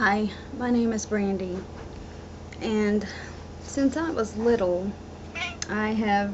Hi, my name is Brandy, and since I was little, I have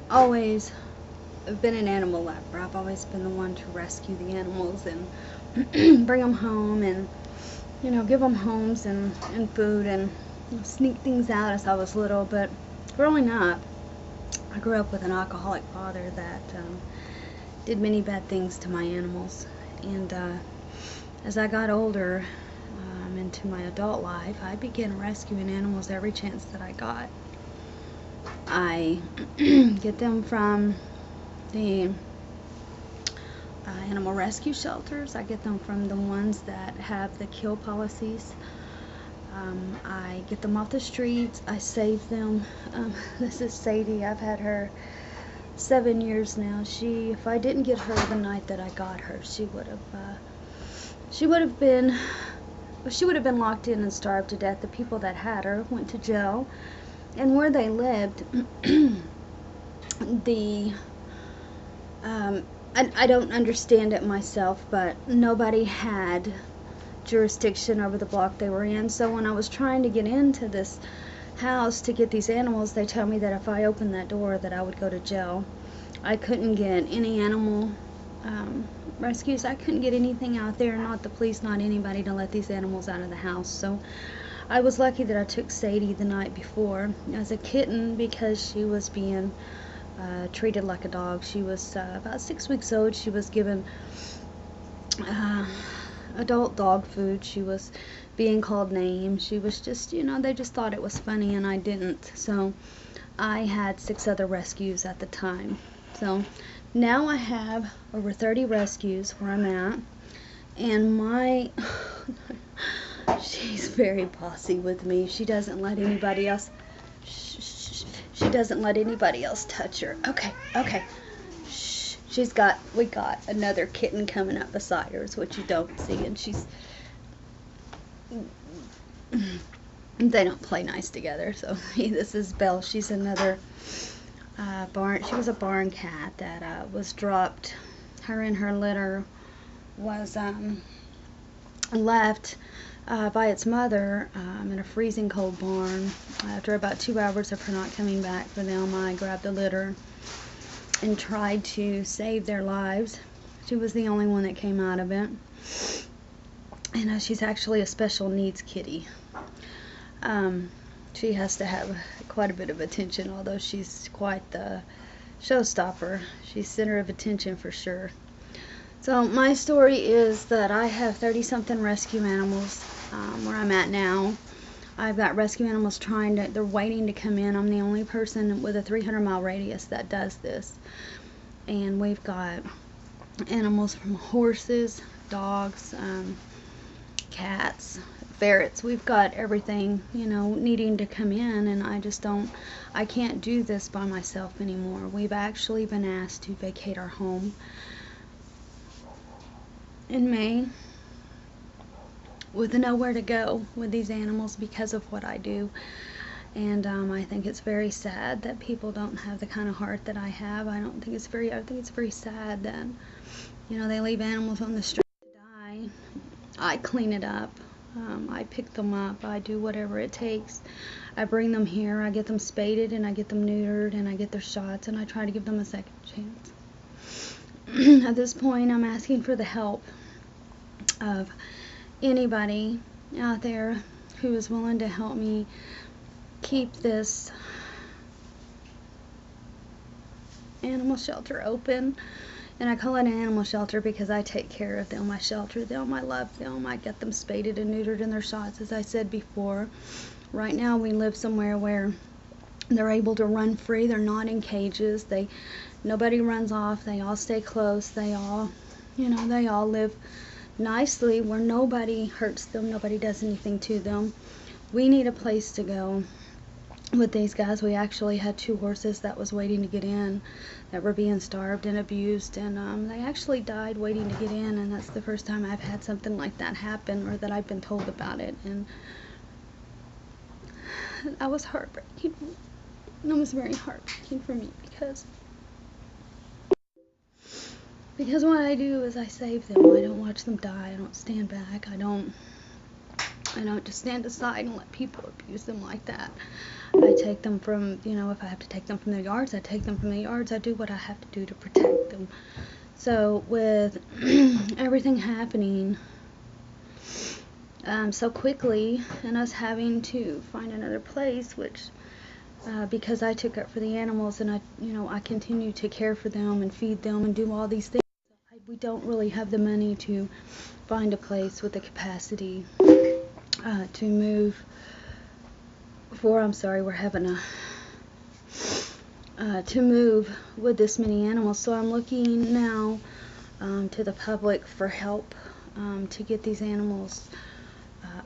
always been an animal lover. I've always been the one to rescue the animals and bring them home and, give them homes and food and sneak things out as I was little. But growing up, I grew up with an alcoholic father that did many bad things to my animals. And as I got older, into my adult life, I began rescuing animals every chance that I got. I get them from the animal rescue shelters. I get them from the ones that have the kill policies. I get them off the streets. I save them. This is Sadie. I've had her 7 years now. If I didn't get her the night that I got her, she would have been locked in and starved to death. The people that had her went to jail, and where they lived, the I don't understand it myself, but nobody had jurisdiction over the block they were in. So when I was trying to get into this house to get these animals, they told me that if I opened that door that I would go to jail. I couldn't get any animal rescues. I couldn't get anything out there, not the police, not anybody, to let these animals out of the house. So I was lucky that I took Sadie the night before as a kitten because she was being treated like a dog. She was about 6 weeks old. She was given adult dog food. She was being called names. She was just, they just thought it was funny, and I didn't. So I had 6 other rescues at the time. So now I have over 30 rescues where I'm at, and she's very bossy with me. She doesn't let anybody else, she doesn't let anybody else touch her. Okay. Shh. We got another kitten coming up beside her, is what you don't see, and they don't play nice together. So this is Belle. She's another she was a barn cat that was dropped. Her and her litter was left by its mother in a freezing cold barn. After about 2 hours of her not coming back for them, I grabbed the litter and tried to save their lives. She was the only one that came out of it, and she's actually a special needs kitty. She has to have quite a bit of attention, although she's quite the showstopper. She's center of attention for sure. So my story is that I have 30-something rescue animals where I'm at now. I've got rescue animals they're waiting to come in. I'm the only person with a 300-mile radius that does this. And we've got animals from horses, dogs, cats, ferrets. We've got everything, needing to come in, and I can't do this by myself anymore. We've actually been asked to vacate our home in May with nowhere to go with these animals because of what I do. And I think it's very sad that people don't have the kind of heart that I have. I think it's very sad that, they leave animals on the street to die. I clean it up. I pick them up. I do whatever it takes. I bring them here. I get them spaded, and I get them neutered, and I get their shots, and I try to give them a second chance. At this point, I'm asking for the help of anybody out there who is willing to help me keep this animal shelter open. And I call it an animal shelter because I take care of them. I shelter them. I love them. I get them spaded and neutered in their shots, as I said before. Right now we live somewhere where they're able to run free. They're not in cages. Nobody runs off. They all stay close. They all live nicely where nobody hurts them. Nobody does anything to them. We need a place to go with these guys. We actually had 2 horses that was waiting to get in that were being starved and abused, and they actually died waiting to get in, and that's the first time I've had something like that happen, or that I've been told about it, and that was heartbreaking. It was very heartbreaking for me because Because what I do is I save them. I don't watch them die. I don't stand back. I don't just stand aside and let people abuse them like that. I take them from, if I have to take them from their yards, I take them from the yards. I do what I have to do to protect them. So with everything happening so quickly and us having to find another place, which because I took up for the animals and I continue to care for them and feed them and do all these things, we don't really have the money to find a place with the capacity to move we're having to move with this many animals. So I'm looking now to the public for help to get these animals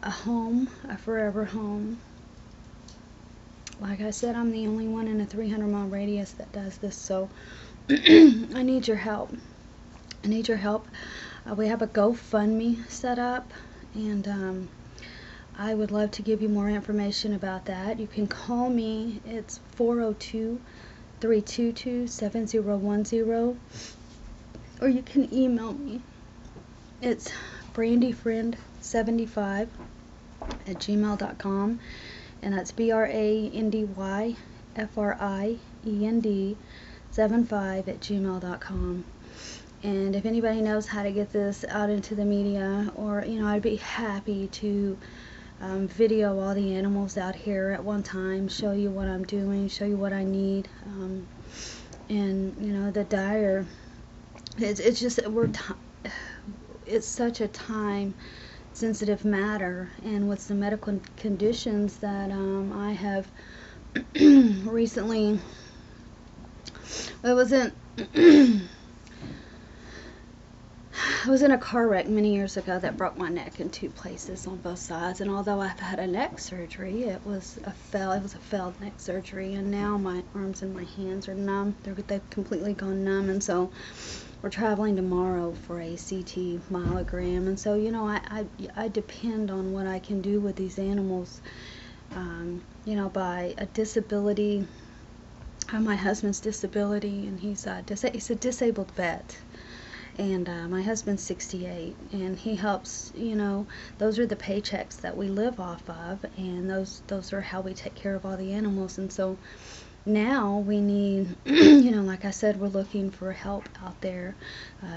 a home, a forever home. Like I said, I'm the only one in a 300-mile radius that does this, so I need your help. I need your help. We have a GoFundMe set up, and I would love to give you more information about that. You can call me. It's 402-322-7010, or you can email me. It's brandyfriend75@gmail.com, and that's brandyfriend75@gmail.com. And if anybody knows how to get this out into the media, or I'd be happy to video all the animals out here at one time, show you what I'm doing, show you what I need, and the dire. It's just it's such a time sensitive matter, and with the medical conditions that I have recently, I was in a car wreck many years ago that broke my neck in 2 places on both sides, and although I've had a neck surgery, it was a failed neck surgery, and now my arms and my hands are numb. They've completely gone numb, and so we're traveling tomorrow for a CT myelogram, and so I depend on what I can do with these animals, by a disability, my husband's disability, and he's a disabled vet. And my husband's 68, and he helps, those are the paychecks that we live off of, and those are how we take care of all the animals. And so now we need, like I said, we're looking for help out there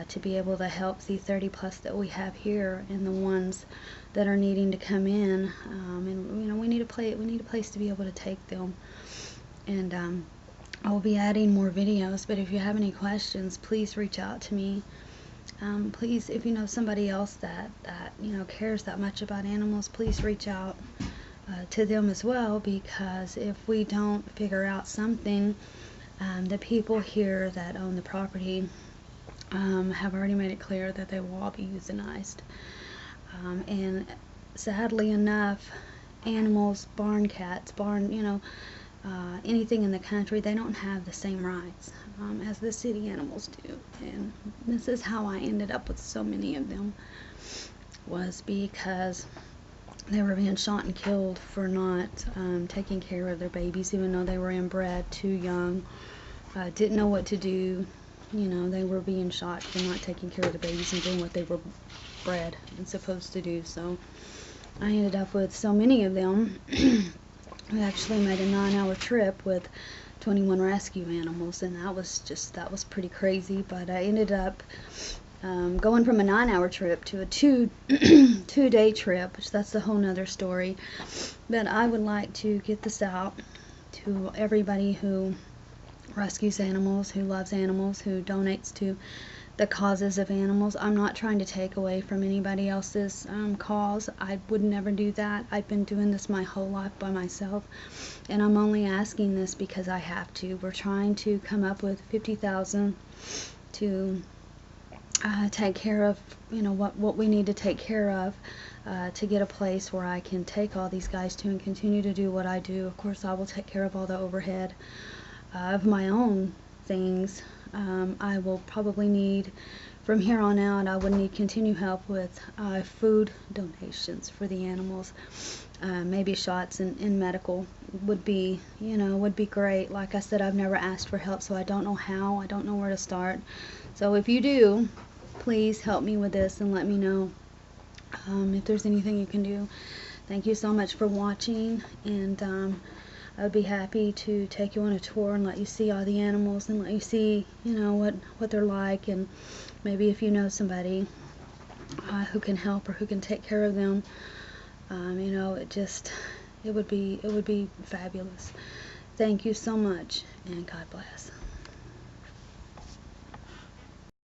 to be able to help the 30 plus that we have here, and the ones that are needing to come in, and we need a place to be able to take them. And I'll be adding more videos, but if you have any questions, please reach out to me. Please, if you know somebody else that cares that much about animals, please reach out to them as well, because if we don't figure out something, the people here that own the property have already made it clear that they will all be euthanized. And sadly enough, animals, barn cats, anything in the country, they don't have the same rights as the city animals do. And this is how I ended up with so many of them, was because they were being shot and killed for not taking care of their babies, even though they were inbred, too young, didn't know what to do. They were being shot for not taking care of the babies and doing what they were bred and supposed to do. So I ended up with so many of them. We actually made a 9-hour trip with 21 rescue animals, and that was pretty crazy. But I ended up going from a 9-hour trip to a two-day trip, which that's a whole nother story. But I would like to get this out to everybody who rescues animals, who loves animals, who donates to the causes of animals. I'm not trying to take away from anybody else's cause. I would never do that. I've been doing this my whole life by myself, and I'm only asking this because I have to. We're trying to come up with $50,000 to take care of, what we need to take care of to get a place where I can take all these guys to and continue to do what I do. Of course, I will take care of all the overhead of my own things. I will probably need, from here on out, I would need continued help with food donations for the animals. Maybe shots and medical would be great. Like I said, I've never asked for help, so I don't know how. I don't know where to start. So if you do, please help me with this and let me know if there's anything you can do. Thank you so much for watching, and I would be happy to take you on a tour and let you see all the animals and let you see, you know, what they're like, and maybe if you know somebody who can help or who can take care of them, you know, it would be fabulous. Thank you so much, and God bless.